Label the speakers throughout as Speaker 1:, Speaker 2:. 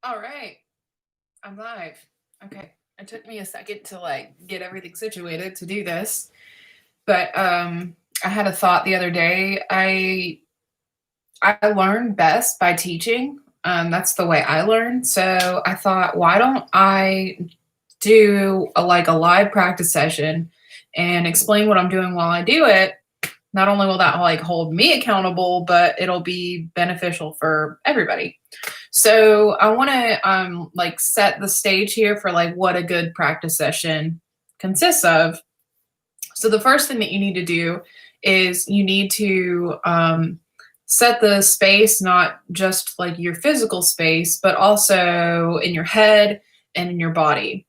Speaker 1: All right, I'm live. Okay. It took me a second to like get everything situated to do this, but I had a thought the other day. I learn best by teaching. That's the way I learn. So I thought, why don't I do a live practice session and explain what I'm doing while I do it? Not only will that like hold me accountable, but it'll be beneficial for everybody. So I want to like set the stage here for like what a good practice session consists of. So the first thing that you need to do is you need to set the space, not just like your physical space, but also in your head and in your body.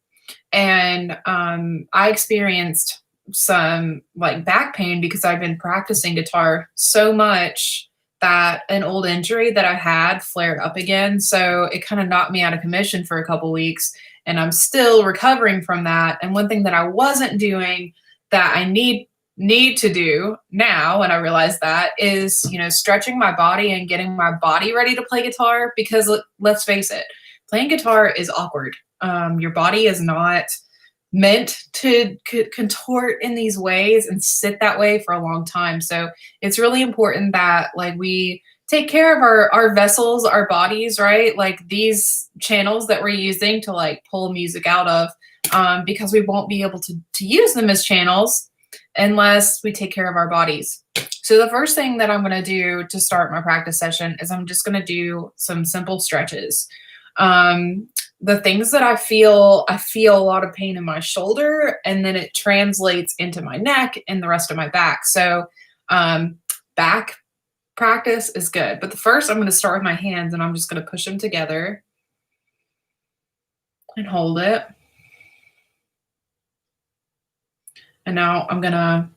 Speaker 1: And I experienced some like back pain because I've been practicing guitar so much that an old injury that I had flared up again. So it kind of knocked me out of commission for a couple weeks, and I'm still recovering from that. And one thing that I wasn't doing that I need to do now, and I realize that, is stretching my body and getting my body ready to play guitar, because let's face it, playing guitar is awkward. Your body is not meant to contort in these ways and sit that way for a long time. So it's really important that like we take care of our vessels, our bodies, right? Like these channels that we're using to like pull music out of, because we won't be able to use them as channels unless we take care of our bodies. So the first thing that I'm going to do to start my practice session is I'm just going to do some simple stretches. The things that I feel a lot of pain in my shoulder, and then it translates into my neck and the rest of my back. So back practice is good. But the first, I'm going to start with my hands, and I'm just going to push them together and hold it. And now I'm going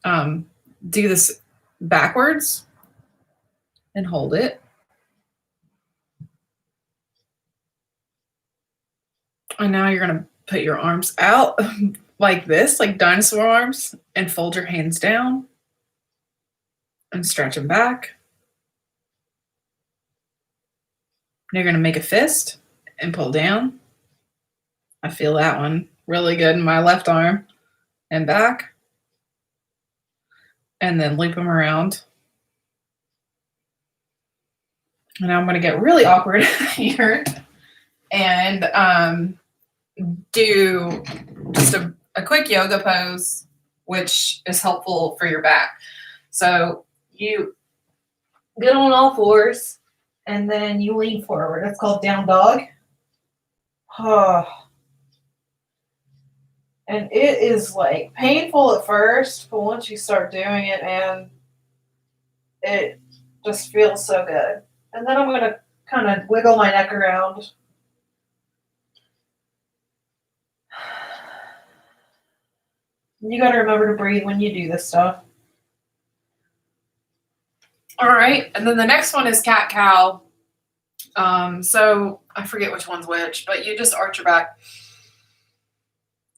Speaker 1: to do this backwards and hold it. And now you're going to put your arms out like this, like dinosaur arms, and fold your hands down and stretch them back. You're going to make a fist and pull down. I feel that one really good in my left arm and back. And then loop them around. And now I'm going to get really awkward here and do just a quick yoga pose, which is helpful for your back. So you get on all fours and then you lean forward. It's called down dog. And it is like painful at first, but once you start doing it, and it just feels so good. And then I'm going to kind of wiggle my neck around. You got to remember to breathe when you do this stuff. All right. And then the next one is cat cow. So I forget which one's which, but you just arch your back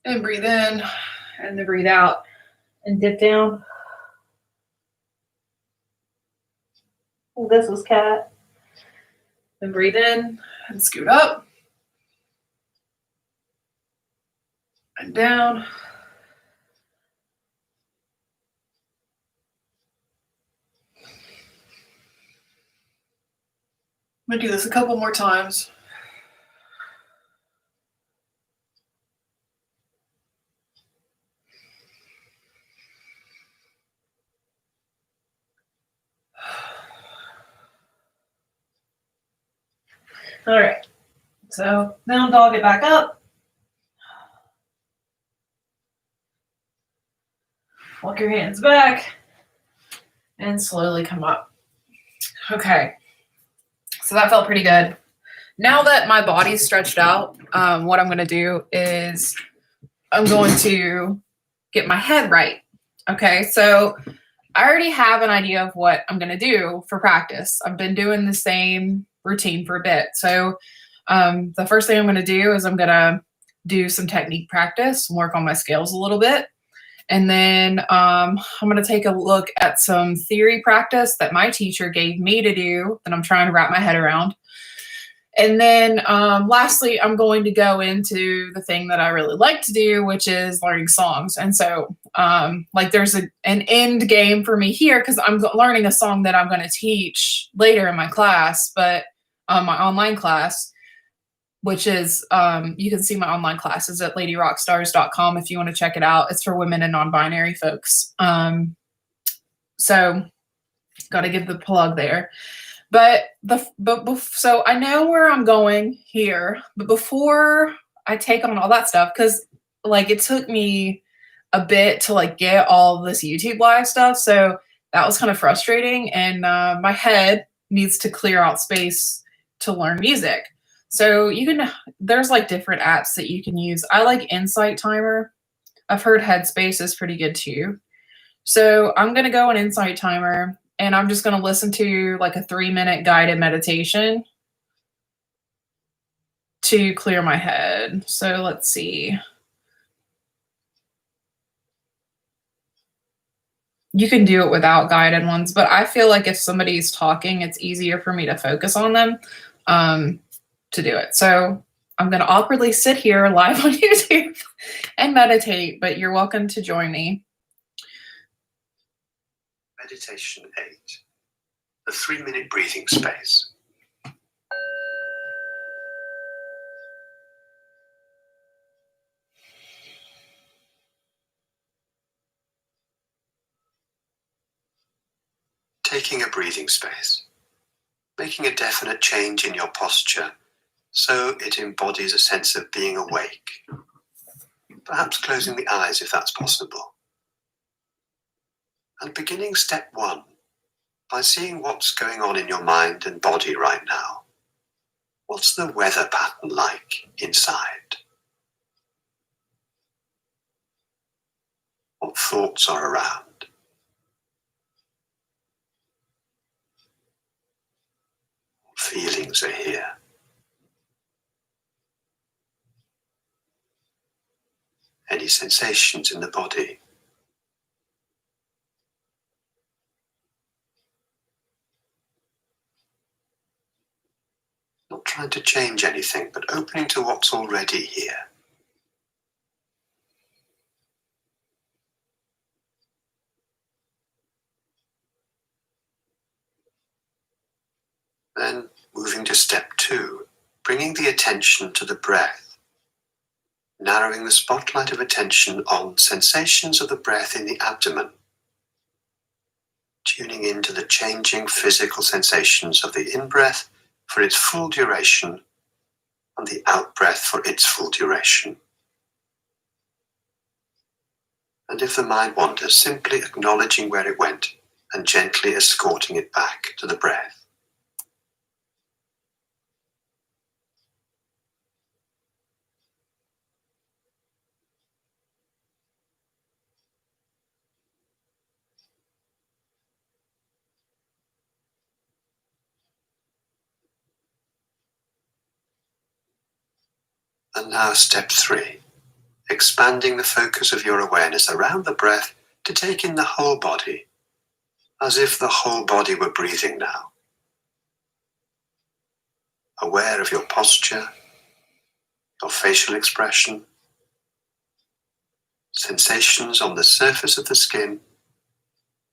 Speaker 1: and breathe in and then breathe out and dip down. This was cat. Then breathe in and scoot up and down. I'm going to do this a couple more times. All right. So now dog it back up. Walk your hands back and slowly come up. Okay. So that felt pretty good. Now that my body's stretched out, what I'm going to do is I'm going to get my head right. Okay. So I already have an idea of what I'm going to do for practice. I've been doing the same routine for a bit. So the first thing I'm going to do is I'm going to do some technique practice, work on my scales a little bit. And then I'm going to take a look at some theory practice that my teacher gave me to do that I'm trying to wrap my head around. And then lastly, I'm going to go into the thing that I really like to do, which is learning songs. And so like there's an end game for me here because I'm learning a song that I'm going to teach later in my class, but my online class, which is you can see my online classes at ladyrockstars.com if you want to check it out. It's for women and non-binary folks. So got to give the plug there. So I know where I'm going here, but before I take on all that stuff, because like it took me a bit to like get all this YouTube live stuff, so that was kind of frustrating, and my head needs to clear out space to learn music. So there's like different apps that you can use. I like Insight Timer. I've heard Headspace is pretty good too. So I'm gonna go on Insight Timer and I'm just gonna listen to like a 3-minute guided meditation to clear my head. So let's see. You can do it without guided ones, but I feel like if somebody's talking, it's easier for me to focus on them to do it. So I'm going to awkwardly sit here live on YouTube and meditate, but you're welcome to join me.
Speaker 2: Meditation 8, the 3-minute breathing space. Taking a breathing space, making a definite change in your posture so it embodies a sense of being awake, perhaps closing the eyes if that's possible. And beginning step 1 by seeing what's going on in your mind and body right now. What's the weather pattern like inside? What thoughts are around? What feelings are here? Any sensations in the body? Not trying to change anything, but opening to what's already here. Then moving to step 2, bringing the attention to the breath, narrowing the spotlight of attention on sensations of the breath in the abdomen, tuning into the changing physical sensations of the in-breath for its full duration and the out-breath for its full duration. And if the mind wanders, simply acknowledging where it went and gently escorting it back to the breath. And now step 3, expanding the focus of your awareness around the breath to take in the whole body, as if the whole body were breathing now. Aware of your posture, your facial expression, sensations on the surface of the skin,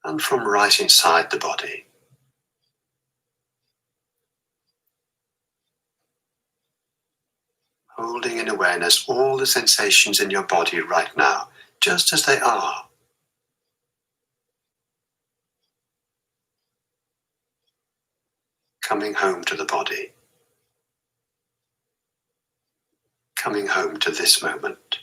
Speaker 2: and from right inside the body. Holding in awareness all the sensations in your body right now, just as they are. Coming home to the body. Coming home to this moment.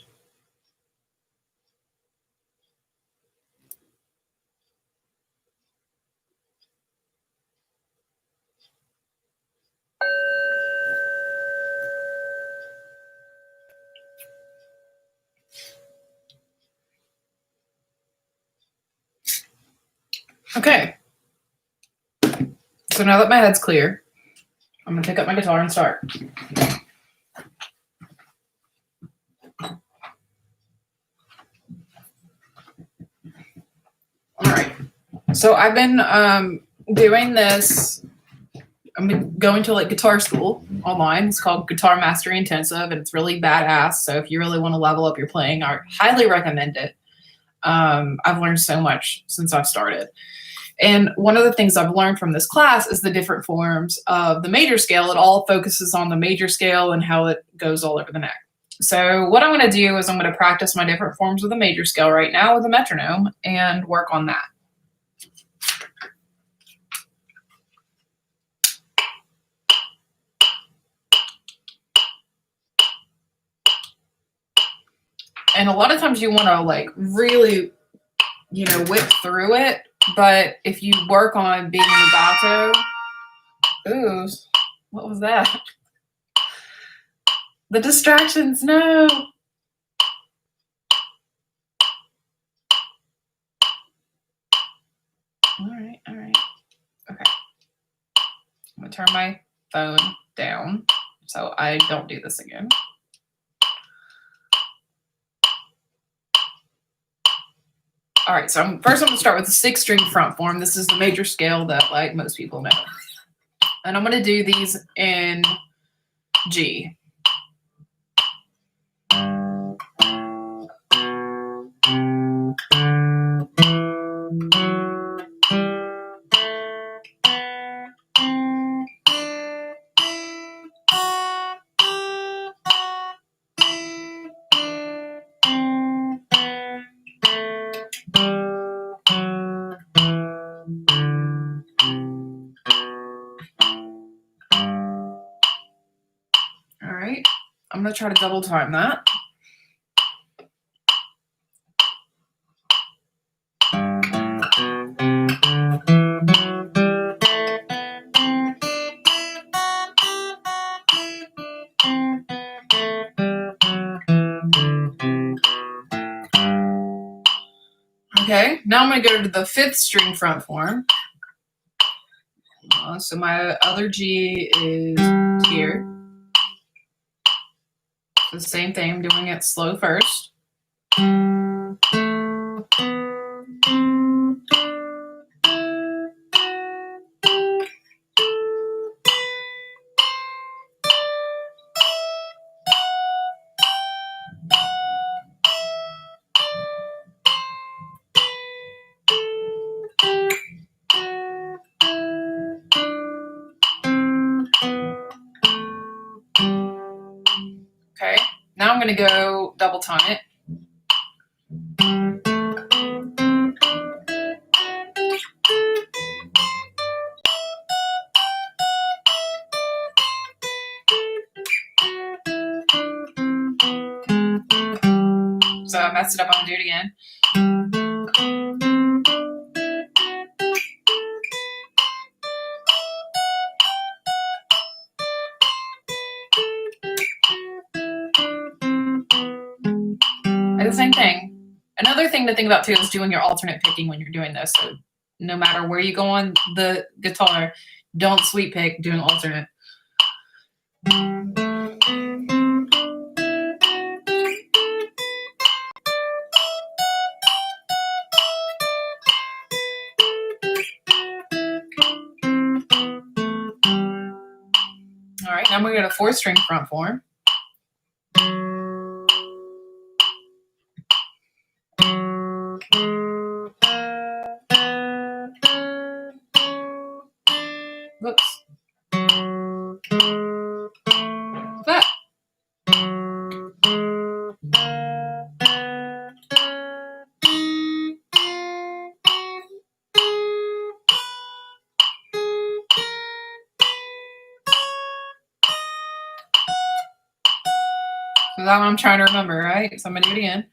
Speaker 1: Okay. So now that my head's clear, I'm gonna pick up my guitar and start. All right. So I've been doing this I'm going to like guitar school online. It's called Guitar Mastery Intensive, and it's really badass. So if you really want to level up your playing, I highly recommend it. I've learned so much since I've started. And one of the things I've learned from this class is the different forms of the major scale. It all focuses on the major scale and how it goes all over the neck. So what I'm going to do is I'm going to practice my different forms of the major scale right now with a metronome and work on that. And a lot of times you want to like really, whip through it. But if you work on being legato, ooh, what was that? The distractions, no. All right. Okay. I'm gonna turn my phone down so I don't do this again. All right, so first I'm gonna start with the 6-string front form. This is the major scale that like most people know. And I'm gonna do these in G. All right, I'm gonna try to double time that. Okay, now I'm gonna go to the 5th string front form. So my other G is here. The same thing, I'm doing it slow first. Okay, now I'm gonna go double time it. So I messed it up, I'm gonna do it again. And the same thing. Another thing to think about too is doing your alternate picking when you're doing this. So no matter where you go on the guitar, don't sweep pick, do an alternate. All right, now we're going to 4th string front form. Whoops. That. So that one I'm trying to remember, right? So I'm going to do it again.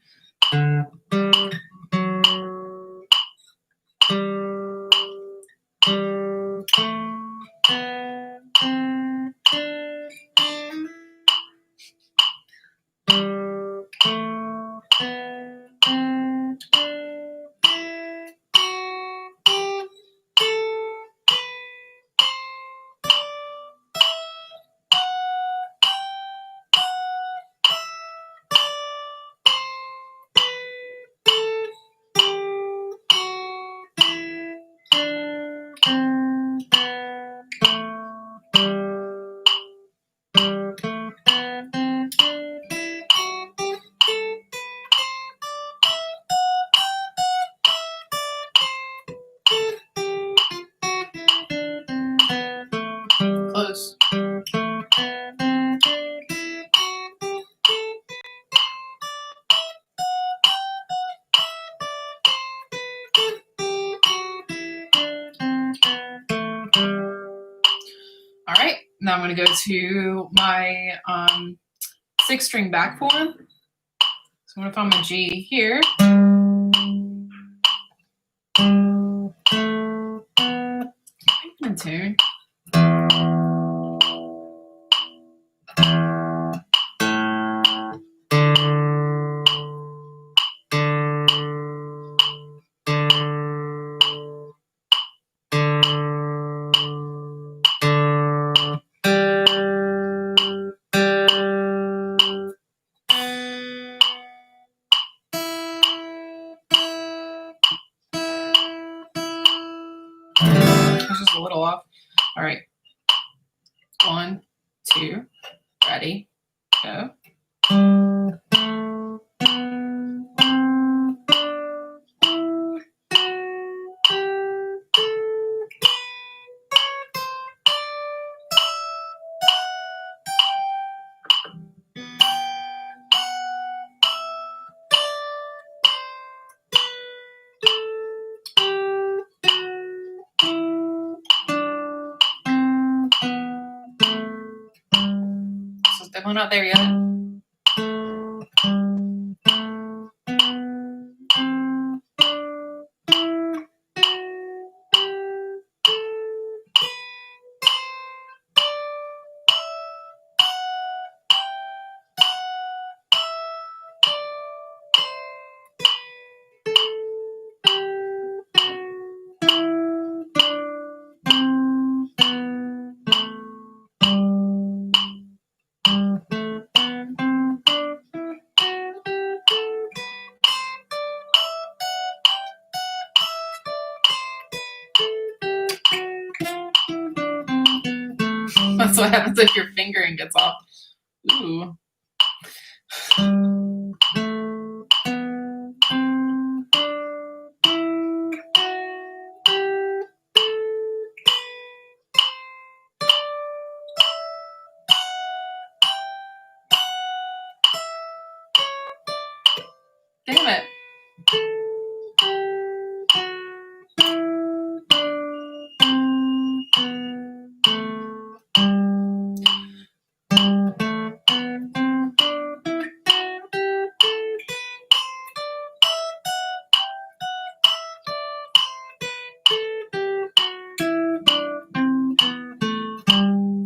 Speaker 1: Now I'm going to go to my 6-string back form. So I'm going to find my G here. In tune. It's just a little off. All right. 1, 2, ready, go. So it's definitely not there yet. That's what happens if your fingering gets off. Ooh. Damn it.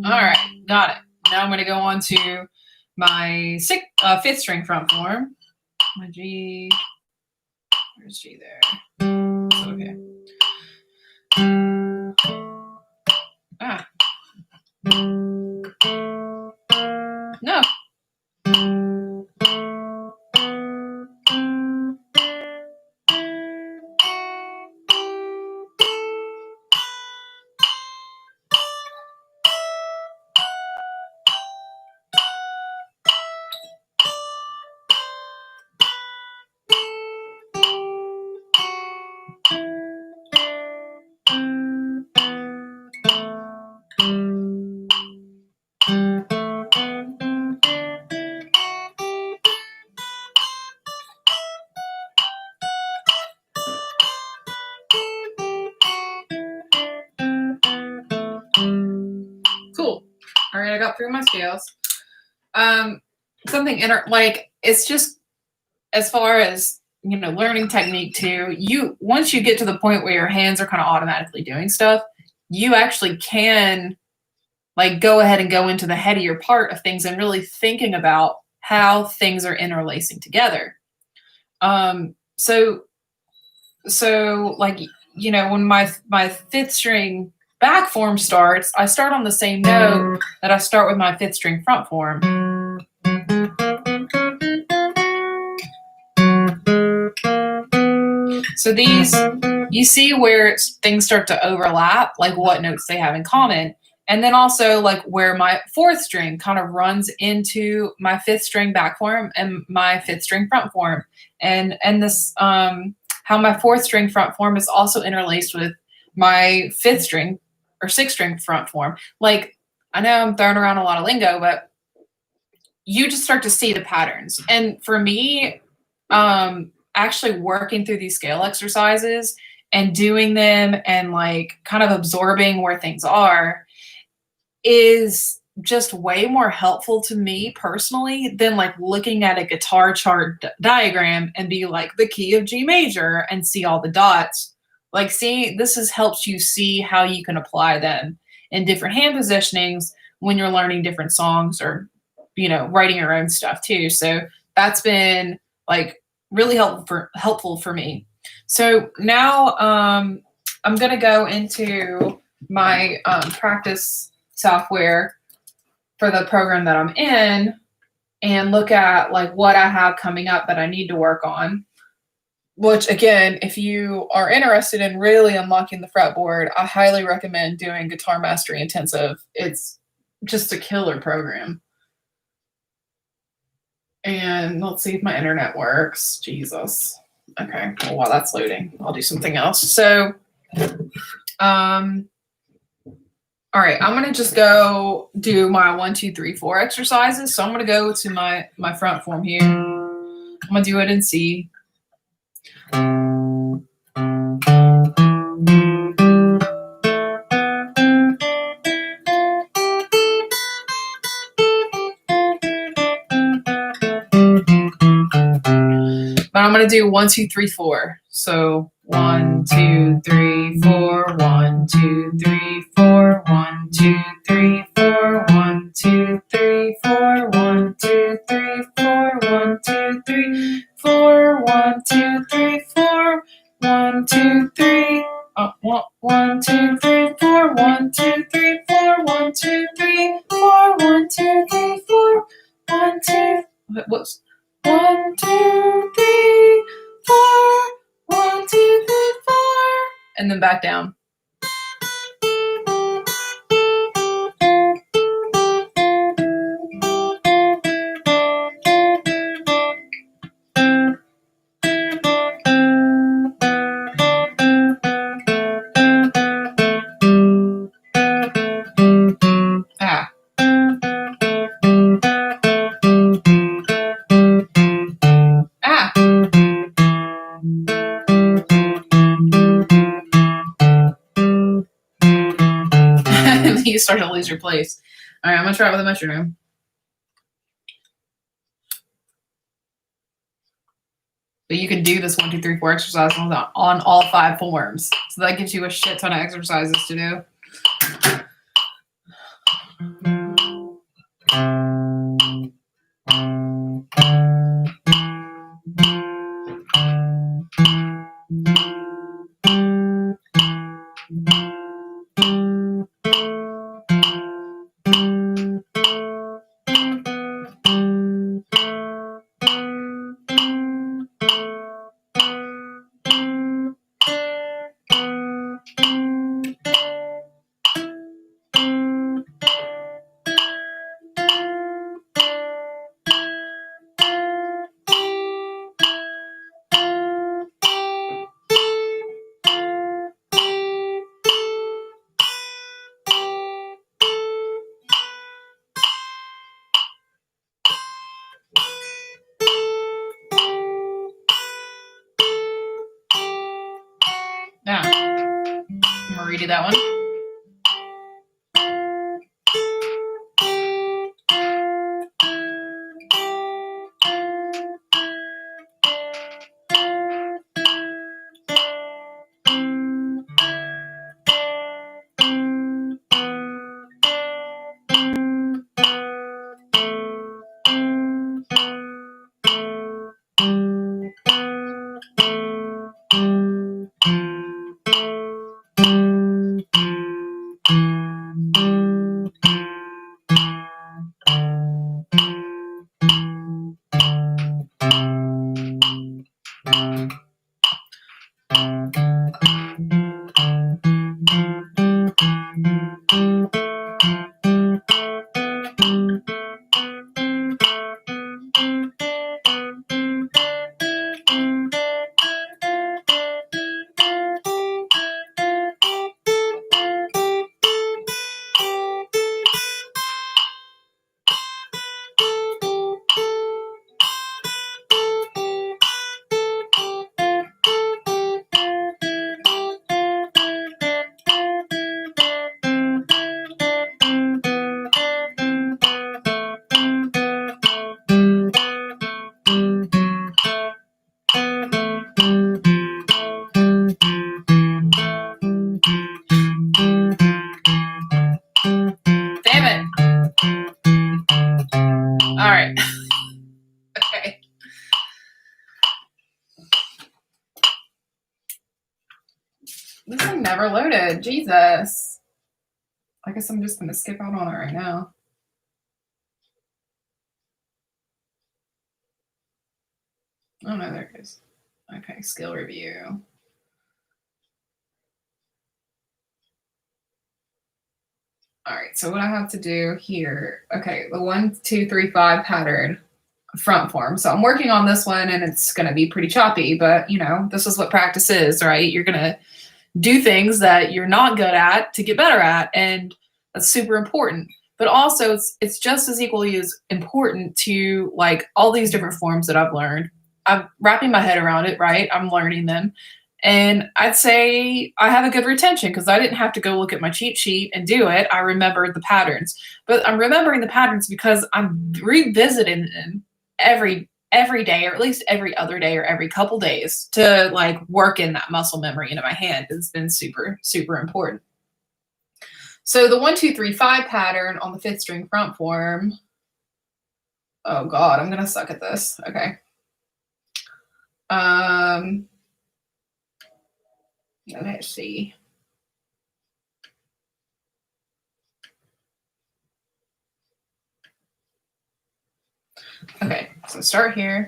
Speaker 1: All right, got it. Now I'm going to go on to my 5th string front form. My G. Where's G there? Okay. Ah. No. Cool. All right, I got through my scales. Something it's just as far as learning technique too. Once you get to the point where your hands are kind of automatically doing stuff, you actually can go ahead and go into the headier part of things and really thinking about how things are interlacing together. So when my 5th string back form starts, I start on the same note that I start with my 5th string front form. So these, you see where things start to overlap, like what notes they have in common. And then also where my 4th string kind of runs into my 5th string back form and my 5th string front form. And this, how my 4th string front form is also interlaced with my 5th string or 6th string front form. I know I'm throwing around a lot of lingo, but you just start to see the patterns. And for me, actually working through these scale exercises and doing them and kind of absorbing where things are, is just way more helpful to me personally than like looking at a guitar chart diagram and be like the key of G major and see all the dots. Like, see, this helps you see how you can apply them in different hand positionings when you're learning different songs or, writing your own stuff too. So that's been like really helpful for me. So now I'm gonna go into my practice software for the program that I'm in and look at like what I have coming up that I need to work on. Which again, if you are interested in really unlocking the fretboard, I highly recommend doing Guitar Mastery Intensive. It's just a killer program. And let's see if my internet works. Jesus. Okay. Well, while that's loading, I'll do something else. So, all right, I'm gonna just go do my 1, 2, 3, 4 exercises. So I'm gonna go to my front form here. I'm gonna do it in C. But I'm gonna do 1, 2, 3, 4. So 1, 2, 3, 4, 1, 2, 3, 4, 1, 2, 3, 4, 1, 2, 3, 4, 1, 2, 3, 4, 1, 2, 3, 4, 1, 2, 3, 4, 1, 2, 3. 1, 2, 3, 4, 1, 2, 3, 4, 1, 2, 3, 4, 1, 2, 3, 4, 1, 2. Whoops. 1, 2, 3, 4. 1, 2, 3, 4. And then back down. Ah. Ah. You start to lose your place. All right, I'm gonna try it with a metronome. But you can do this 1, 2, 3, 4 exercise on all 5 forms. So that gives you a shit ton of exercises to do. Now, I'm gonna redo that one. All right. Okay. This thing never loaded. Jesus. I guess I'm just going to skip out on it right now. Oh no, there it is. Okay, skill review. All right, so what I have to do here, okay, the 1, 2, 3, 5 pattern front form. So I'm working on this one and it's going to be pretty choppy, but you know, this is what practice is, right? You're going to do things that you're not good at to get better at, and that's super important. But also it's just as equally as important to like all these different forms that I've learned. I'm wrapping my head around it, right? I'm learning them. And I'd say I have a good retention because I didn't have to go look at my cheat sheet and do it. I remembered the patterns. But I'm remembering the patterns because I'm revisiting them every day, or at least every other day or every couple days, to like work in that muscle memory into my hand. Has been super, super important. So the 1, 2, 3, 5 pattern on the 5th string front form. Oh God, I'm gonna suck at this. Okay. Let's see. Okay, so start here.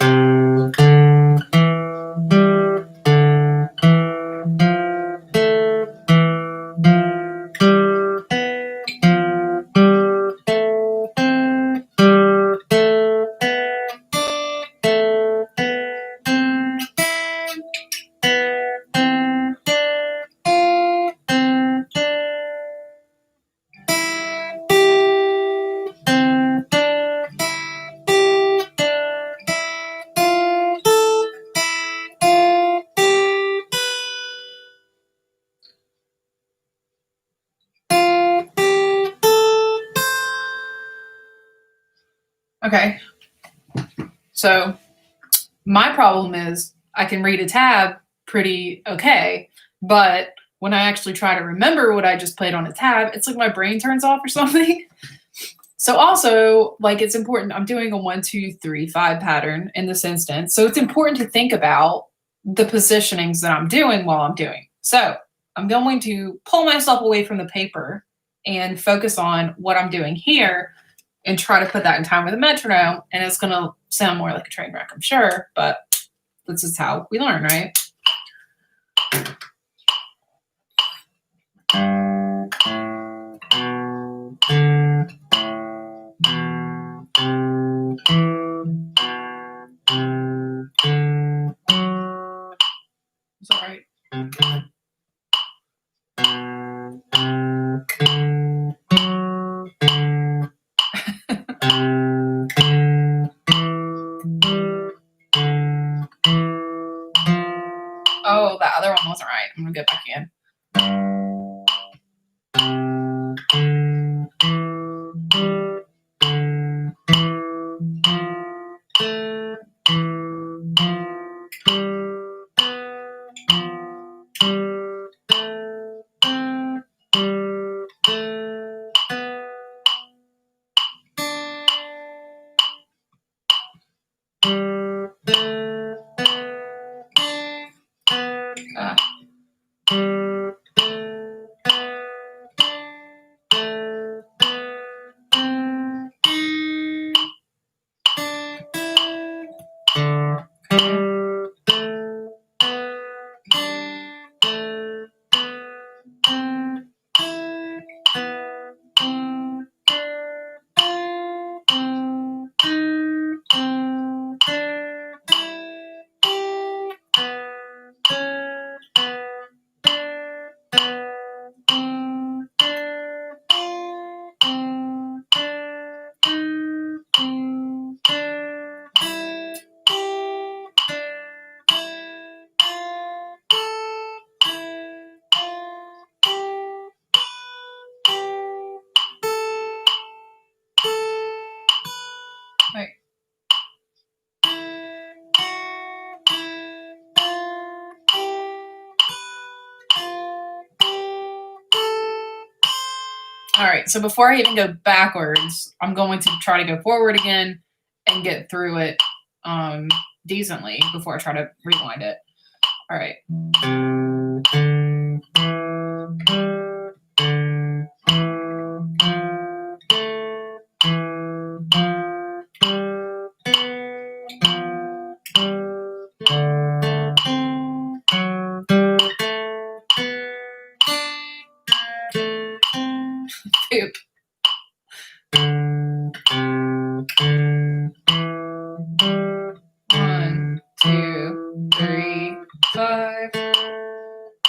Speaker 1: Okay. So my problem is I can read a tab pretty okay, but when I actually try to remember what I just played on a tab, it's like my brain turns off or something. So also, like, it's important. I'm doing a 1, 2, 3, 5 pattern in this instance. So it's important to think about the positionings that I'm doing while I'm doing. So I'm going to pull myself away from the paper and focus on what I'm doing here and try to put that in time with a metronome. And it's going to sound more like a train wreck, I'm sure, but this is how we learn, right? It's all right. Oh, that other one wasn't right. I'm gonna go back in. right, so before I even go backwards, I'm going to try to go forward again and get through it decently before I try to rewind it. All right. Poop. One, two, three, five.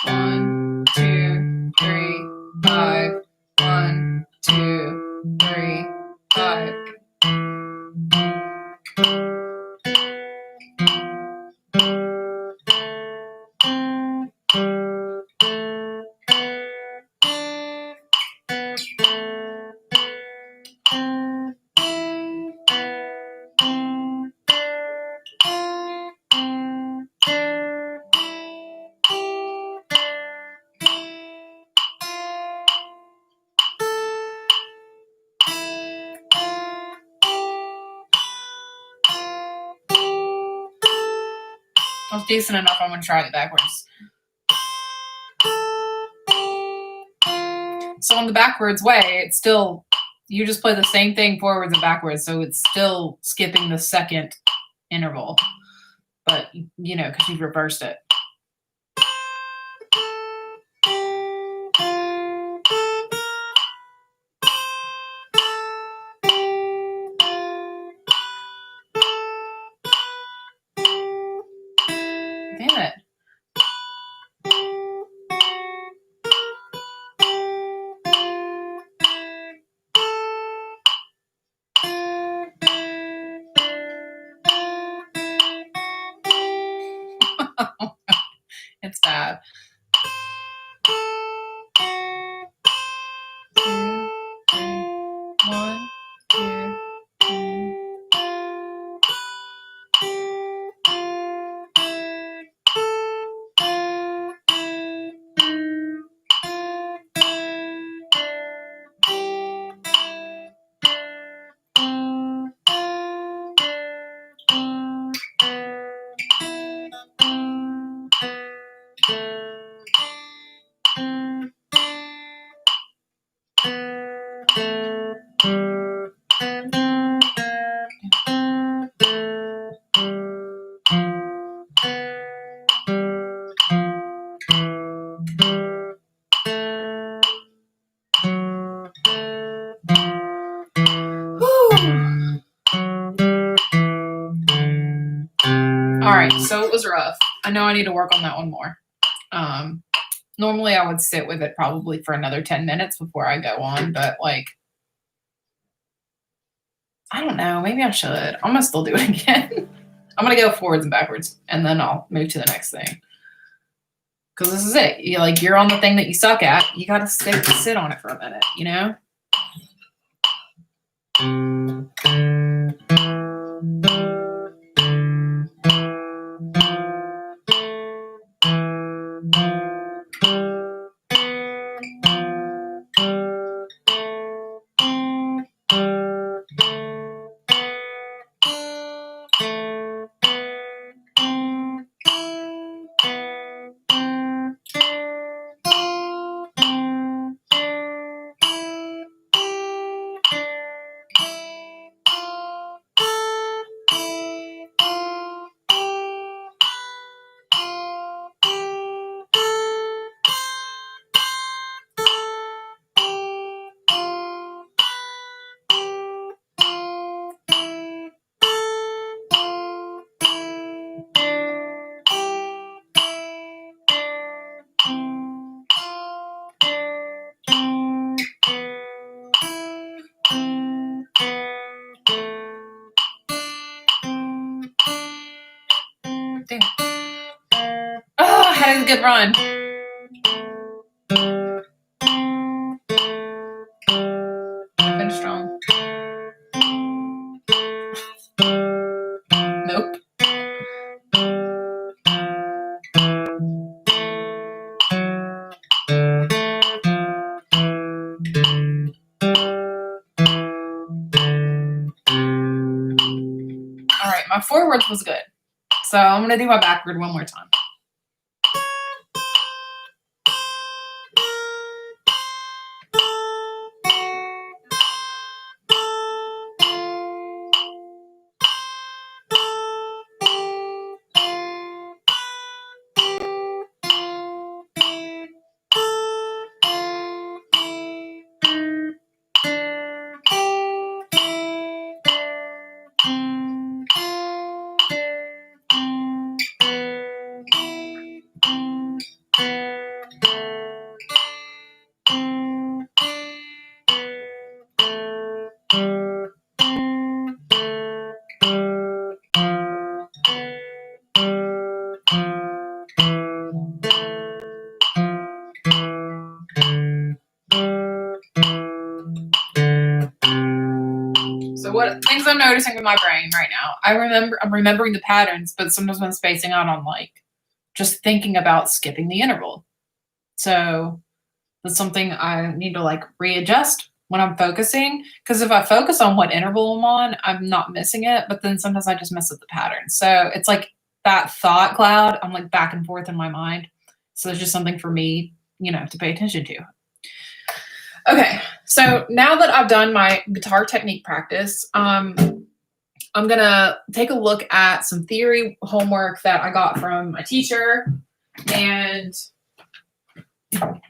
Speaker 1: 1, 2, 3, 5. 1, 2, 3, 5. That's decent enough. I'm going to try it backwards. So on the backwards way, it's still, you just play the same thing forwards and backwards, so it's still skipping the second interval. But, you know, because you've reversed it. Damn it. It's bad. 2, 3, 1, 2, 3. All right, so it was rough. I know I need to work on that one more. Normally I would sit with it probably for another 10 minutes before I go on, but like, I don't know, maybe I should. I'm gonna still do it again. I'm gonna go forwards and backwards and then I'll move to the next thing. Cause this is it. You're on the thing that you suck at. You gotta sit on it for a minute, you know? Damn. Oh, I had a good run. I finished strong. Nope. my forwards was good. So I'm going to do my backward one more time. So what things I'm noticing in my brain right now, I'm remembering the patterns, but sometimes I'm spacing out on like just thinking about skipping the interval. So that's something I need to like readjust when I'm focusing. Because if I focus on what interval I'm on, I'm not missing it. But then sometimes I just mess up the pattern. So it's like that thought cloud, I'm like back and forth in my mind. So it's just something for me, to pay attention to. Okay, so now that I've done my guitar technique practice, I'm gonna take a look at some theory homework that I got from my teacher, and I'm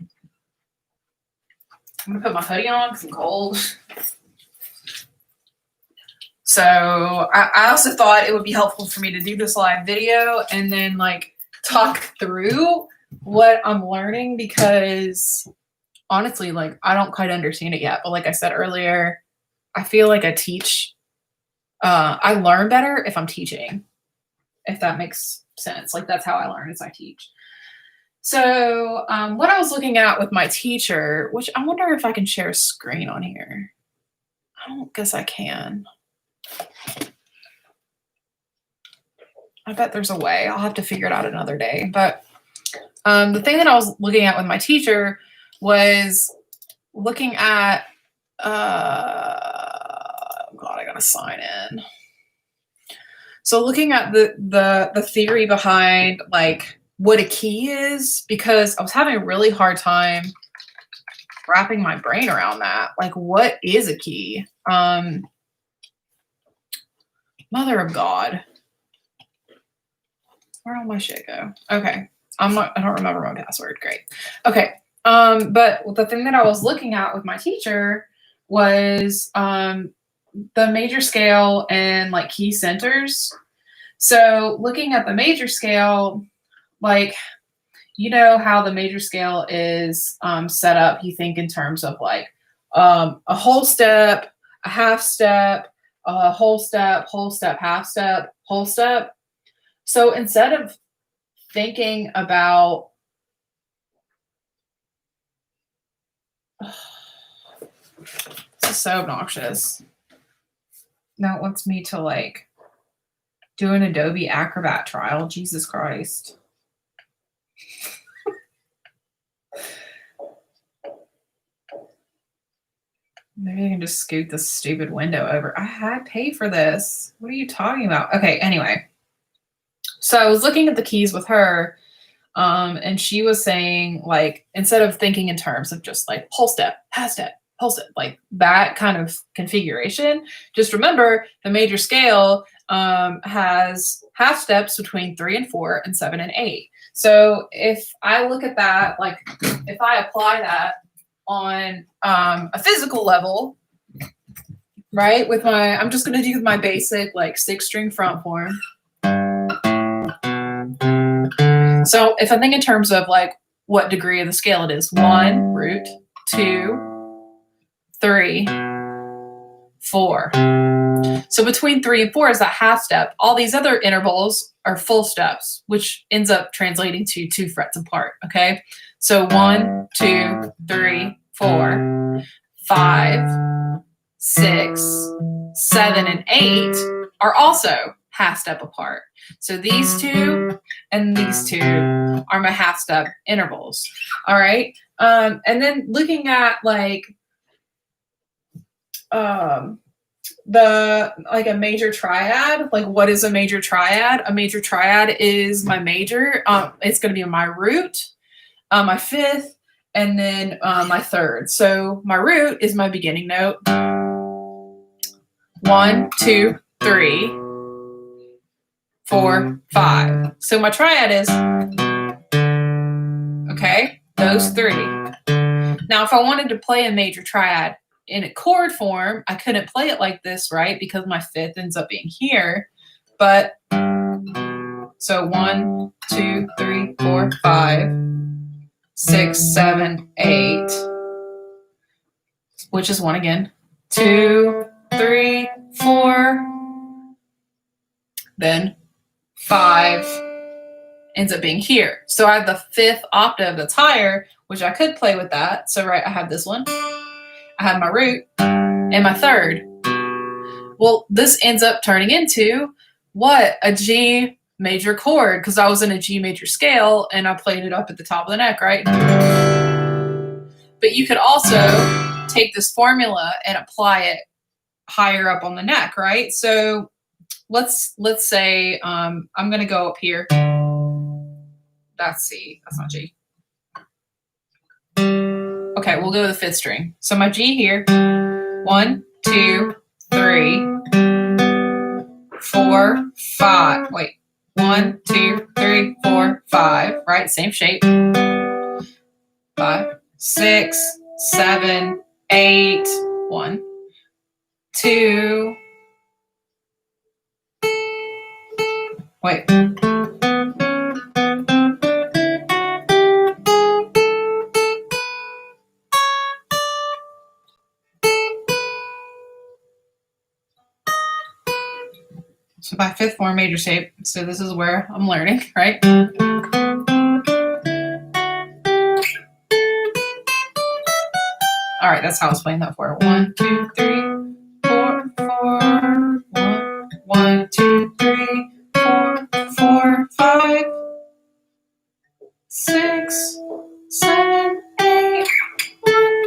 Speaker 1: gonna put my hoodie on because I'm cold. So I also thought it would be helpful for me to do this live video and then like talk through what I'm learning, because honestly, like I don't quite understand it yet. But like I said earlier, I feel like I learn better if I'm teaching, if that makes sense. Like that's how I learn, is I teach. So what I was looking at with my teacher, which I wonder if I can share a screen on here. I don't guess I can. I bet there's a way. I'll have to figure it out another day. But the thing that I was looking at with my teacher was looking at, God, I gotta sign in. So looking at the theory behind like what a key is, because I was having a really hard time wrapping my brain around that. Like, what is a key? Mother of God. Where did all my shit go? Okay. I don't remember my password. Great. Okay. But the thing that I was looking at with my teacher was the major scale and like key centers. So looking at the major scale, like, how the major scale is set up, you think in terms of like a whole step, a half step, a whole step, half step, whole step. So instead of thinking about this is so obnoxious. Now it wants me to like do an Adobe Acrobat trial. Jesus Christ. Maybe I can just scoot this stupid window over. I had paid for this. What are you talking about? Okay, anyway. So I was looking at the keys with her, and she was saying, like, instead of thinking in terms of just like whole step, half step, whole step, like that kind of configuration, just remember the major scale has half steps between 3 and 4 and 7 and 8. So if I look at that, like if I apply that on a physical level, right, with I'm just going to do my basic like 6-string front form. So if I think in terms of like what degree of the scale it is, 1 root, 2, 3, 4. So between 3 and 4 is that half step. All these other intervals are full steps, which ends up translating to 2 frets apart. Okay. So 1, 2, 3, 4, 5, 6, 7, and 8 are also half step apart. So these two and these two are my half step intervals. All right. And then looking at like like a major triad. Like, what is a major triad? A major triad is my major. It's going to be my root, my fifth, and then my third. So my root is my beginning note. 1, 2, 3, 4, 5. So my triad is, okay, those three. Now, if I wanted to play a major triad in a chord form, I couldn't play it like this, right? Because my fifth ends up being here. But so 1, 2, 3, 4, 5, 6, 7, 8, which is 1 again. 2, 3, 4, then 5 ends up being here. So I have the fifth octave that's higher, which I could play with that. So right, I have this one. I have my root and my third. Well, this ends up turning into what? A G major chord, because I was in a G major scale and I played it up at the top of the neck, right? But you could also take this formula and apply it higher up on the neck, right? So let's say I'm going to go up here. That's C. That's not G. Okay, we'll go to the fifth string. So my G here. 1, 2, 3, 4, 5. Wait. 1, 2, 3, 4, 5. Right? Same shape. 5, 6, 7, 8. 1, 2. Wait. So my fifth form major shape. So this is where I'm learning, right? All right, that's how I was playing that for. 1, 2, 3, 4, 4. 1, 2, 3, 4, 4, 5, 6, 7, 8. 1,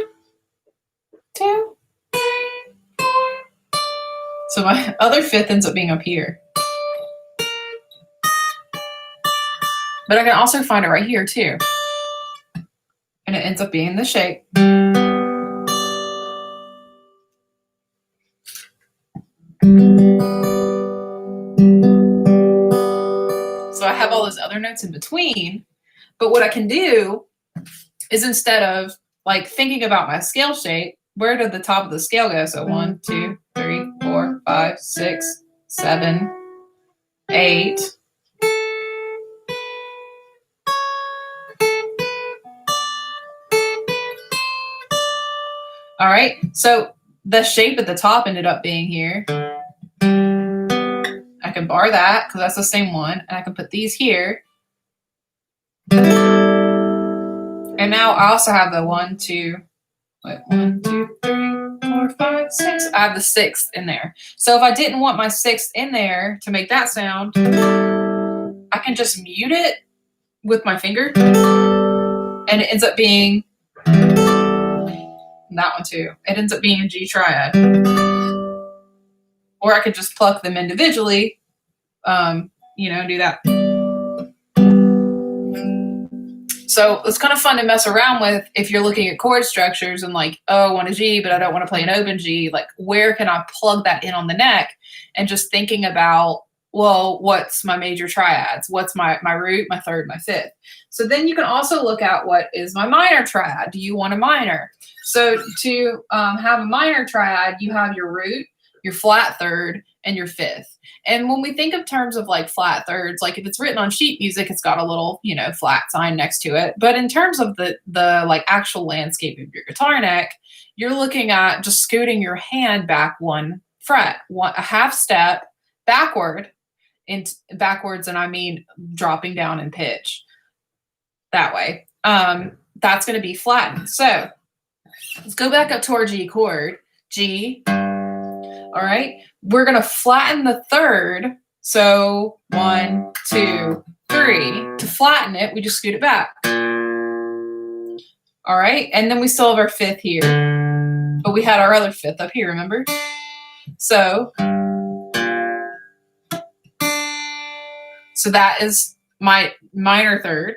Speaker 1: 2, 3, 4. So my other fifth ends up being up here. But I can also find it right here too. And it ends up being the shape. So I have all those other notes in between. But what I can do is, instead of like thinking about my scale shape, where did the top of the scale go? So 1, 2, 3, 4, 5, 6, 7, 8. All right, so the shape at the top ended up being here. I can bar that because that's the same one, and I can put these here. And now I also have the 1, 2, 1, 2, 3, 4, 5, 6. I have the sixth in there. So if I didn't want my sixth in there to make that sound, I can just mute it with my finger, and it ends up being that one too. It ends up being a G triad. Or I could just pluck them individually, do that. So it's kind of fun to mess around with if you're looking at chord structures and like, oh, I want a G, but I don't want to play an open G. Like, where can I plug that in on the neck? And just thinking about, well, what's my major triads? What's my root, my third, my fifth? So then you can also look at, what is my minor triad? Do you want a minor? So to have a minor triad, you have your root, your flat third, and your fifth. And when we think of terms of like flat thirds, like if it's written on sheet music, it's got a little, flat sign next to it. But in terms of the like actual landscape of your guitar neck, you're looking at just scooting your hand back one fret, a half step backwards, and I mean dropping down in pitch that way. That's going to be flattened. So let's go back up to our G chord. G. All right. We're going to flatten the third. So 1, 2, 3. To flatten it, we just scoot it back. All right. And then we still have our fifth here. But we had our other fifth up here, remember? So that is my minor third.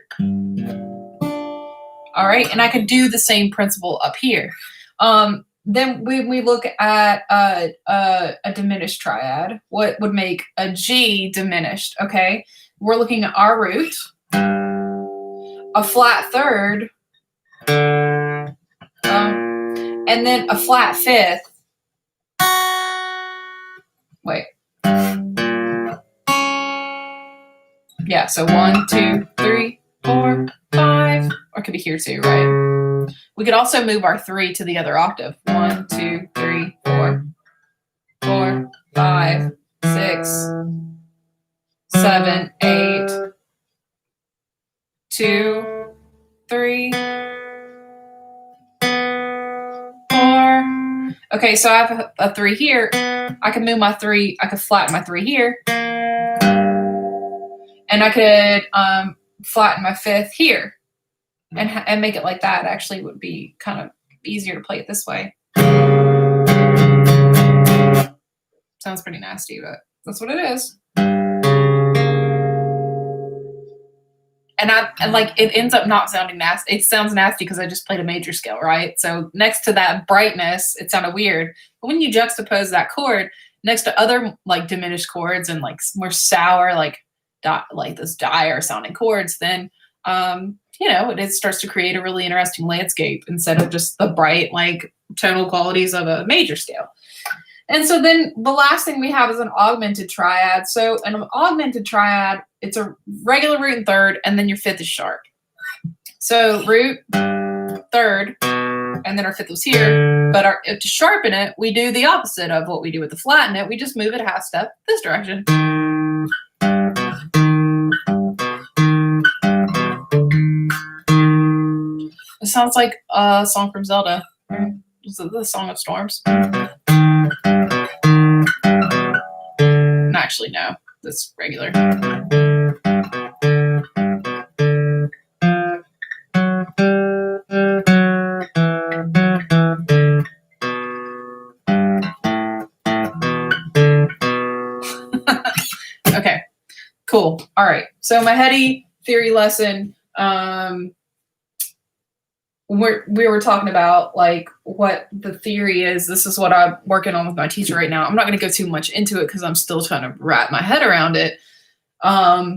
Speaker 1: All right, and I could do the same principle up here. Then we look at a diminished triad. What would make a G diminished? Okay, we're looking at our root, a flat third, and then a flat fifth. Wait. Yeah, so 1, 2, 3, 4, 5. Or it could be here too, right? We could also move our 3 to the other octave. 1, 2, 3, 4, 4, 5, 6, 7, 8, 2, 3, 4. Okay, so I have a 3 here. I can move my 3, I could flatten my 3 here. And I could flatten my 5th here and make it like that. Actually would be kind of easier to play it this way. Sounds pretty nasty, but that's what it is. And like it ends up not sounding nasty. It sounds nasty because I just played a major scale, right? So next to that brightness, it sounded weird. But when you juxtapose that chord next to other like diminished chords and like more sour, like those dire sounding chords, then it starts to create a really interesting landscape instead of just the bright like tonal qualities of a major scale. And so then the last thing we have is an augmented triad. So an augmented triad, it's a regular root and third, and then your 5th is sharp. So root, third, and then our 5th was here. But to sharpen it, we do the opposite of what we do with the flatten it. We just move it a half step this direction. It sounds like a song from Zelda. Is it the Song of Storms? Actually, no. That's regular. Okay, cool. All right. So my heady theory lesson, we were talking about like what the theory is. This is what I'm working on with my teacher right now. I'm not going to go too much into it because I'm still trying to wrap my head around it. But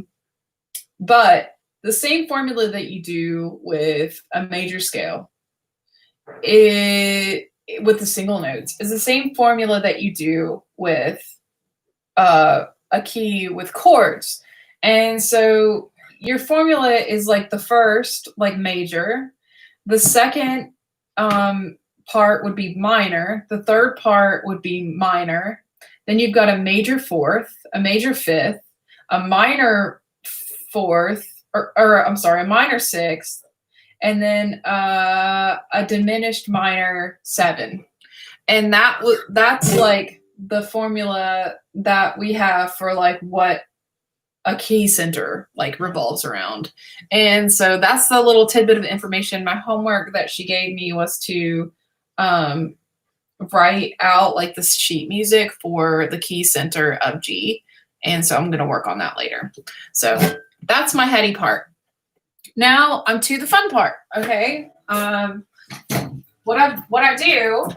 Speaker 1: the same formula that you do with a major scale, with the single notes, is the same formula that you do with a key with chords. And so your formula is like the first, like major. The second part would be minor. The third part would be minor. Then you've got a major 4th, a major 5th, a minor 4th, or I'm sorry, a minor 6th, and then a diminished minor 7. And that's like the formula that we have for like what a key center like revolves around. And so that's the little tidbit of information. My homework that she gave me was to write out like the sheet music for the key center of G. And so I'm going to work on that later. So that's my heady part. Now I'm to the fun part. Okay. What I do,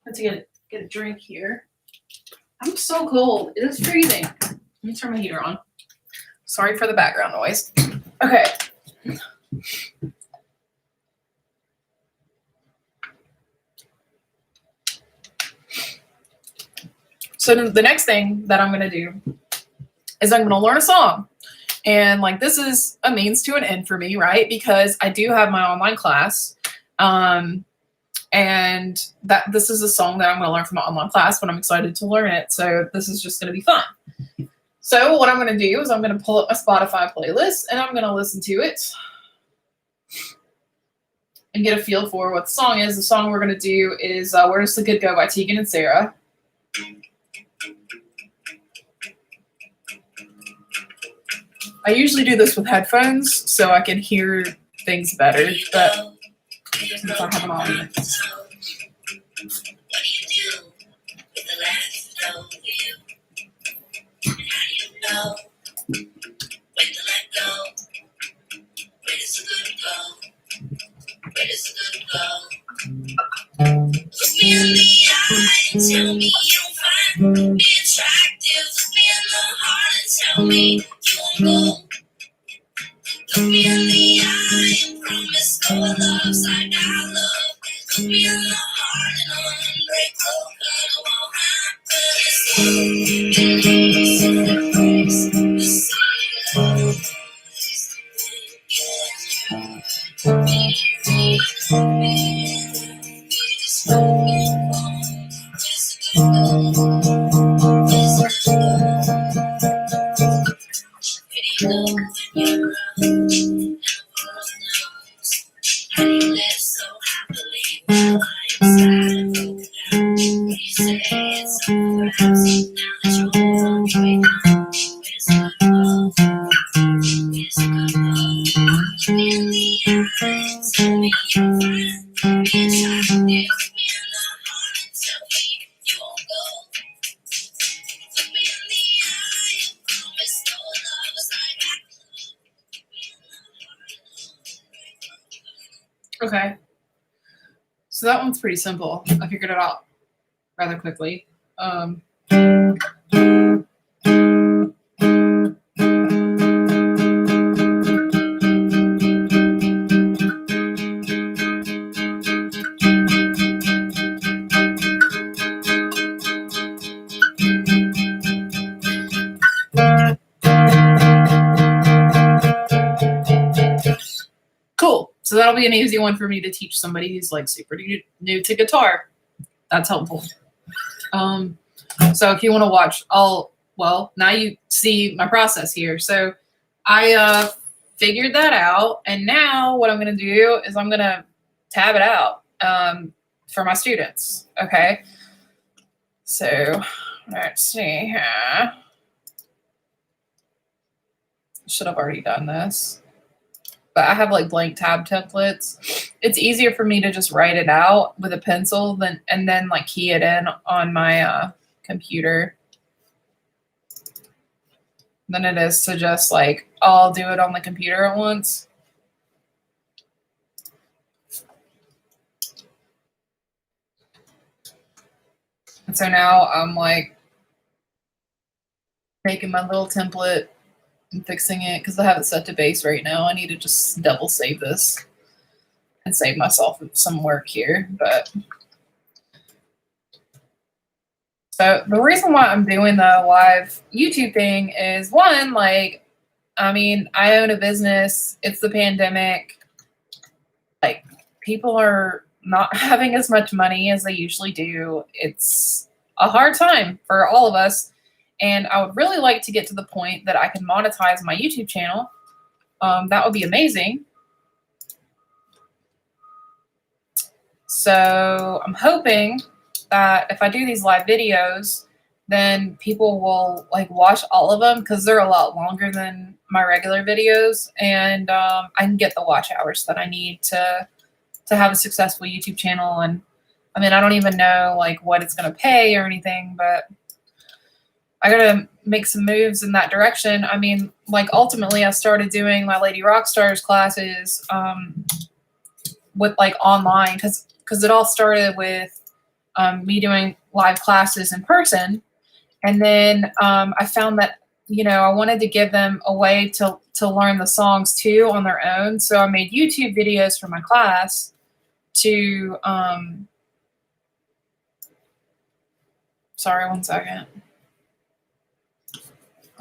Speaker 1: let's get a drink here. I'm so cold. It is freezing. Let me turn my heater on. Sorry for the background noise. Okay. So the next thing that I'm going to do is I'm going to learn a song. And like this is a means to an end for me, right? Because I do have my online class. And that this is a song that I'm going to learn from my online class, but I'm excited to learn it. So this is just going to be fun. So what I'm going to do is I'm going to pull up my Spotify playlist and I'm going to listen to it and get a feel for what the song is. The song we're going to do is Where Does the Good Go by Tegan and Sarah. I usually do this with headphones so I can hear things better, but since I have them on.
Speaker 3: in the eye and tell me you don't find me attractive. Look me in the heart and tell me you won't go. Look me in the eye and promise no love's like I love. Look me in the heart and unbreakable, but it won't happen. It's love, the sun loves. How do you live so happily while I'm sad and broken down? You say it's over, perhaps now that you're on your way down. Where's the good love? Where's the good love? Look me in the eye and tell me you're fine. Be attractive. Look me in the heart and tell me you won't go. Look me in the eye and promise no love is like I love. Look me in the heart and
Speaker 1: Okay. So that one's pretty simple. I figured it out rather quickly. Cool. So that'll be an easy one for me to teach somebody who's like super new to guitar. That's helpful. So if you want to watch, now you see my process here. So I figured that out, and now what I'm going to do is I'm going to tab it out for my students. Okay. So let's see here. Should have already done this, but I have like blank tab templates. It's easier for me to just write it out with a pencil and then like key it in on my computer than it is to just like I'll do it on the computer at once. And so now I'm like making my little template and fixing it because I have it set to base right now. I need to just double save this and save myself some work here. But so the reason why I'm doing the live YouTube thing is one, like, I mean, I own a business. It's the pandemic. Like, people are not having as much money as they usually do. It's a hard time for all of us. And I would really like to get to the point that I can monetize my YouTube channel. That would be amazing. So I'm hoping that if I do these live videos, then people will like watch all of them because they're a lot longer than my regular videos, and I can get the watch hours that I need to have a successful YouTube channel. And I mean, I don't even know like what it's going to pay or anything, but I got to make some moves in that direction. I mean, like ultimately I started doing my Lady Rockstars classes with like online because it all started with me doing live classes in person. And then I found that, you know, I wanted to give them a way to learn the songs too on their own. So I made YouTube videos for my class to, sorry, one second.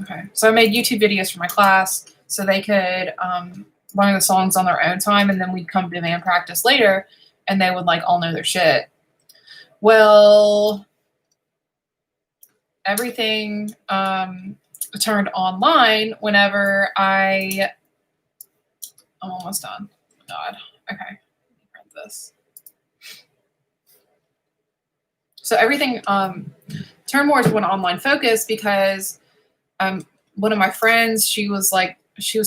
Speaker 1: Okay, so I made YouTube videos for my class so they could learn the songs on their own time, and then we'd come to band practice later, and they would like all know their shit. Well, everything turned online whenever I'm almost done. God, okay, let me print this. So everything turned more to an online focus because one of my friends, she was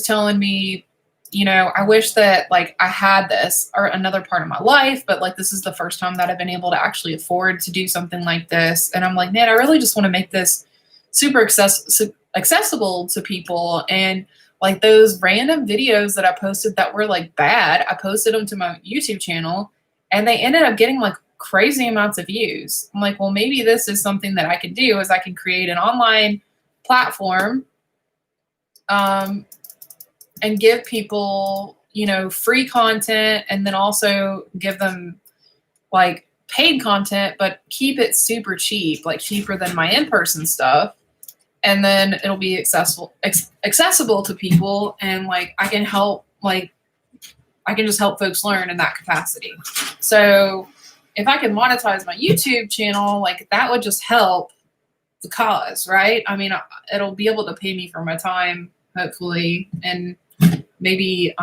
Speaker 1: telling me, you know, I wish that like I had this or another part of my life, but like this is the first time that I've been able to actually afford to do something like this. And I'm like, man, I really just want to make this super accessible to people. And like those random videos that I posted that were like bad, I posted them to my YouTube channel, and they ended up getting like crazy amounts of views. I'm like, well, maybe this is something that I can do, is I can create an online platform and give people, you know, free content, and then also give them like paid content, but keep it super cheap, like cheaper than my in-person stuff. And then it'll be accessible to people, and like I can help, like I can just help folks learn in that capacity. So if I can monetize my YouTube channel, like that would just help the cause, right? I mean, it'll be able to pay me for my time, hopefully, and maybe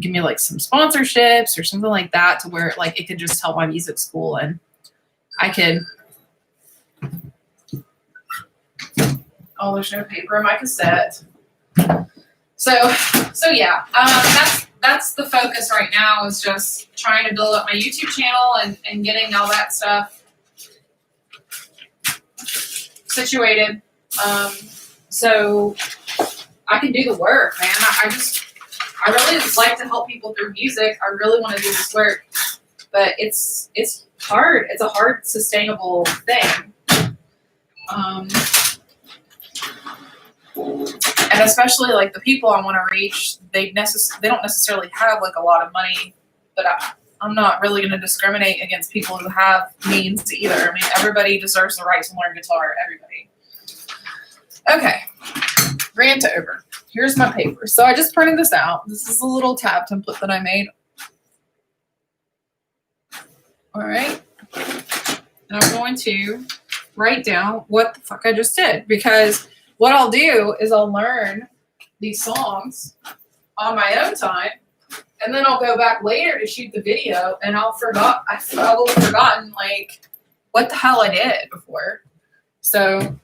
Speaker 1: give me like some sponsorships or something like that, to where like it could just help my music school, and I could. Oh, there's no paper in my cassette. So yeah, that's the focus right now, is just trying to build up my YouTube channel and getting all that stuff situated. So I can do the work, man. I really like to help people through music. I really want to do this work, but it's hard. It's a hard, sustainable thing. And especially like the people I want to reach, they don't necessarily have like a lot of money, but I'm not really going to discriminate against people who have means either. I mean, everybody deserves the right to learn guitar. Everybody. Okay, rant over. Here's my paper. So I just printed this out. This is a little tab template that I made. All right, and I'm going to write down what the fuck I just did, because what I'll do is I'll learn these songs on my own time, and then I'll go back later to shoot the video, and I've probably forgotten like what the hell I did before. So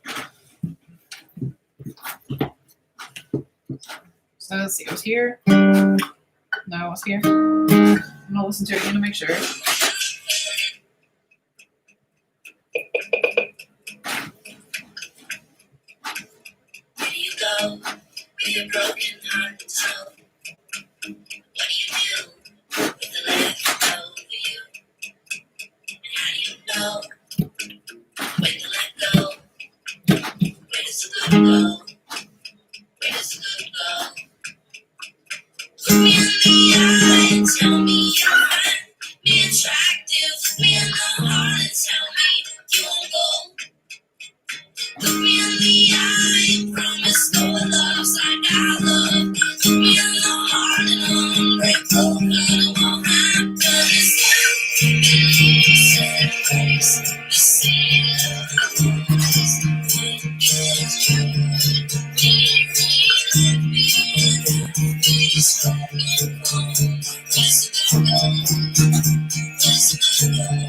Speaker 1: let's see, it was here. No, it was here. I'm gonna listen to it again to make sure.
Speaker 3: With your broken heart and soul, what do you do with the left over you? And how do you know when to let go? Where does the good go? Where does the good go? Look me in the eye and tell me you find me attractive. Look me in the heart and tell me you won't go. Look me in the eye and promise no love's like I love. Look me in the heart and I'm grateful, but it won't happen this time. Sad face, the same love is true. Me, spoken home. Where's the good go? Where's the good go?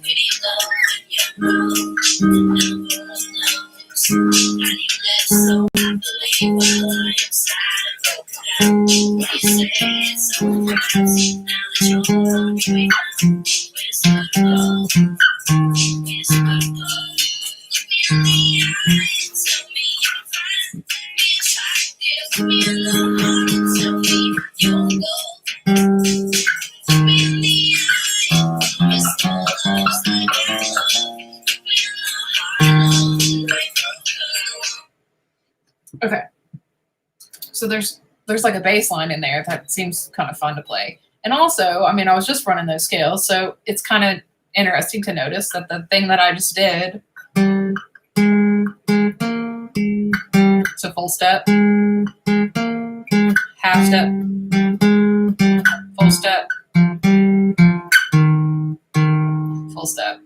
Speaker 3: Where do you go when you're wrong? No one knows. How do you live so happily while I am sad and broken down? What do you say? It's over. Now that you're on your way down, where's the good go? Where's the good go? Look me in the eye and tell me you're fine. Be attractive. Look me in the heart and tell me you won't go. Look me in the eye and promise no love's like I love. Look me in the heart and I'm grateful.
Speaker 1: Okay. So there's like a bass line in there that seems kind of fun to play. And also, I mean, I was just running those scales, so it's kind of interesting to notice that the thing that I just did, so full step, half step, full step, full step,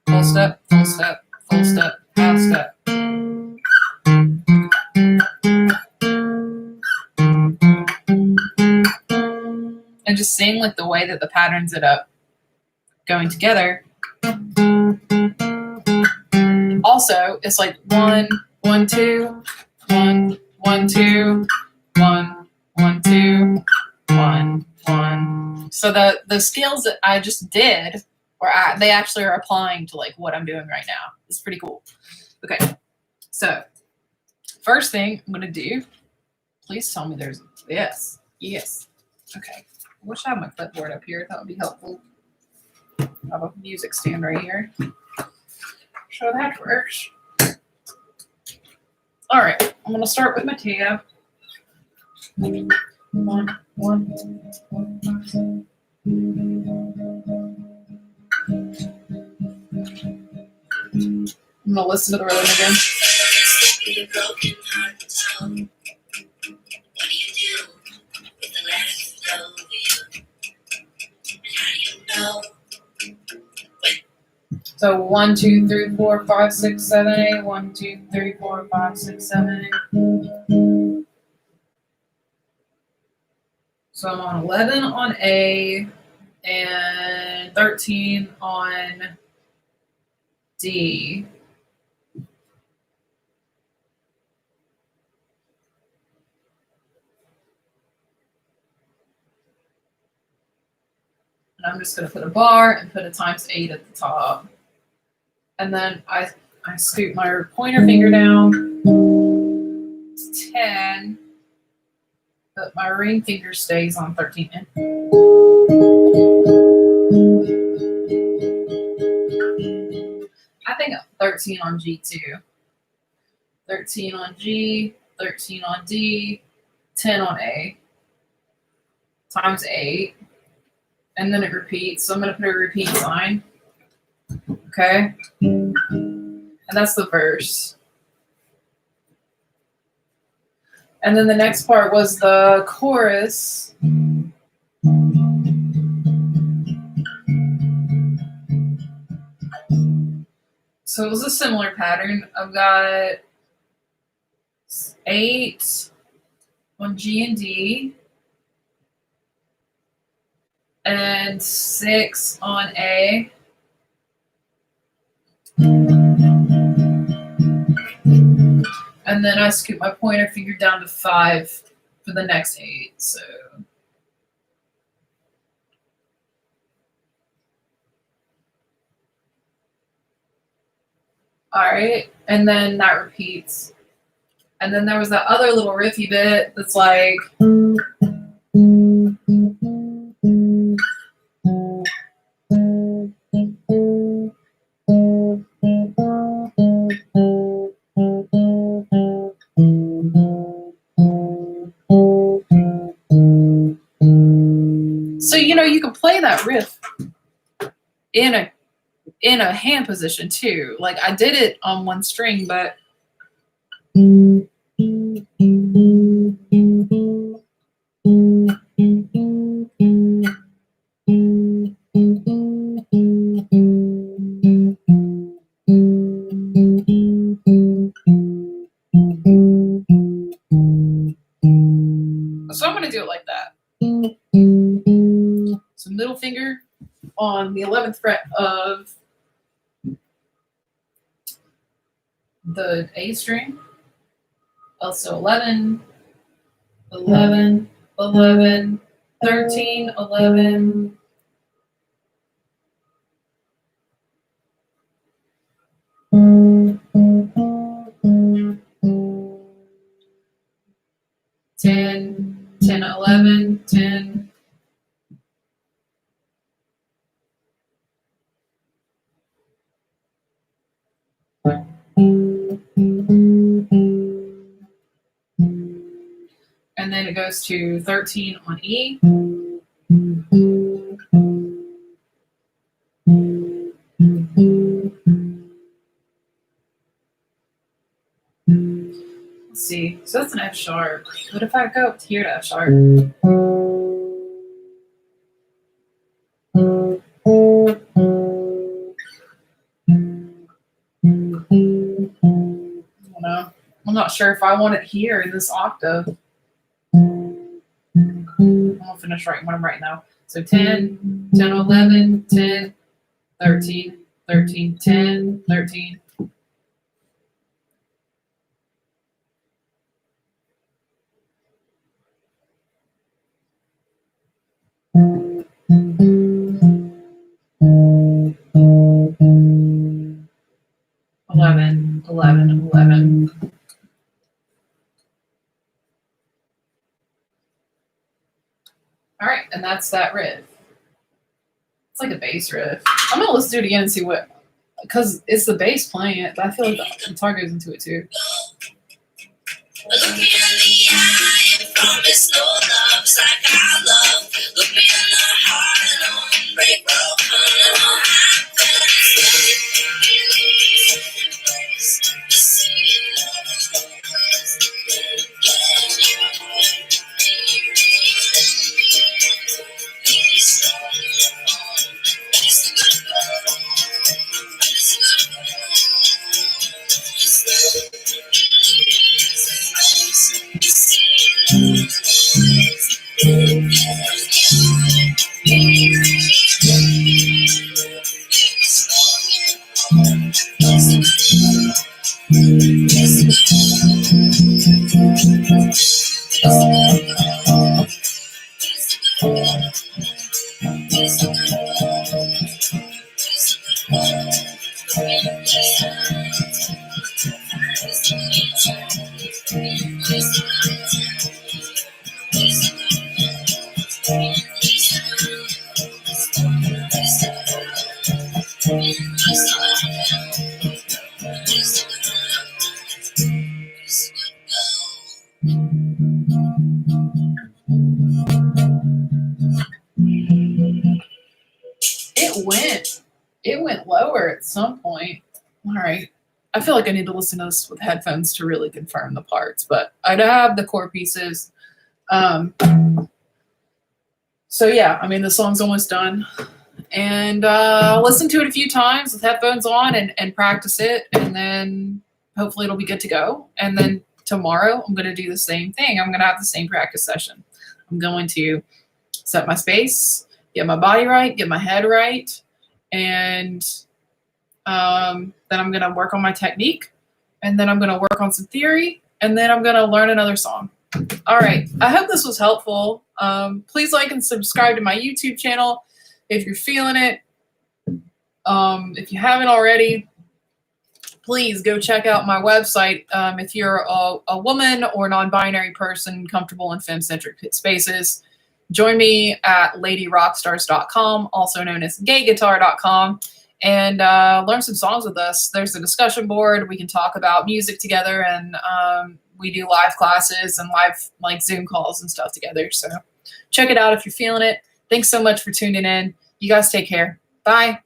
Speaker 1: full step, full step, full step, half step. And just seeing like the way that the patterns end up going together. Also, it's like 1, 1, 2, 1, 1, 2, 1, 1, 2, 1, 1. So the scales that I just did, they actually are applying to like what I'm doing right now. It's pretty cool. Okay, so first thing I'm gonna do, please tell me there's this. Yes. Okay. wish I had my clipboard up here. That would be helpful. I have a music stand right here. So that works. All right, I'm gonna start with my tab. One. I'm gonna listen to the rhythm again.
Speaker 3: With a broken heart and soul, what do you do with the left of you? And how do you know?
Speaker 1: So 1, 2, 3, 4, 5, 6, 7, 8. 1, 2, 3, 4, 5, 6, 7, 8. So I'm on 11 on A and 13 on D. And I'm just going to put a bar and put a times 8 at the top. And then I scoop my pointer finger down to 10, but my ring finger stays on 13. I think 13 on G too. 13 on G, 13 on D, 10 on A, times 8. And then it repeats. So I'm going to put a repeat sign. Okay. And that's the verse. And then the next part was the chorus. So it was a similar pattern. I've got 8 on G and D, and 6 on A. And then I scoop my pointer finger down to 5 for the next 8. So all right, and then that repeats. And then there was that other little riffy bit that's like so you can play that riff in a hand position too. Like I did it on one string, but so I'm gonna do it like that. So middle finger on the 11th fret of the A string. Also 11, 11, 11, 13, 11. Ten, 10, 11, 10. And then it goes to 13 on E. Let's see. So that's an F sharp. What if I go up here to F sharp? I don't know. I'm not sure if I want it here in this octave. I'm gonna finish writing what I'm writing now. So 10, 10, 11, 10, 13, 13, 10, 13. Eleven, 11, 11. All right, And that's that riff. It's like a bass riff. I'm gonna listen to it again and see what, because it's the bass playing it, but I feel like the guitar goes into it too.
Speaker 3: Look me in the eye and promise no love's like I love. Look me in the heart and I'll break broken and I'll
Speaker 1: It went lower at some point. All right. I feel like I need to listen to this with headphones to really confirm the parts, but I have the core pieces. So yeah, I mean, the song's almost done. And listen to it a few times with headphones on and practice it. And then hopefully it'll be good to go. And then tomorrow I'm going to do the same thing. I'm going to have the same practice session. I'm going to set my space, get my body right, get my head right. And then I'm going to work on my technique. And then I'm going to work on some theory. And then I'm going to learn another song. All right. I hope this was helpful. Please like and subscribe to my YouTube channel if you're feeling it. If you haven't already, please go check out my website. If you're a woman or non-binary person comfortable in femme-centric spaces, join me at ladyrockstars.com, also known as gayguitar.com, and learn some songs with us. There's a discussion board. We can talk about music together, and we do live classes and live Zoom calls and stuff together. So check it out if you're feeling it. Thanks so much for tuning in. You guys take care. Bye.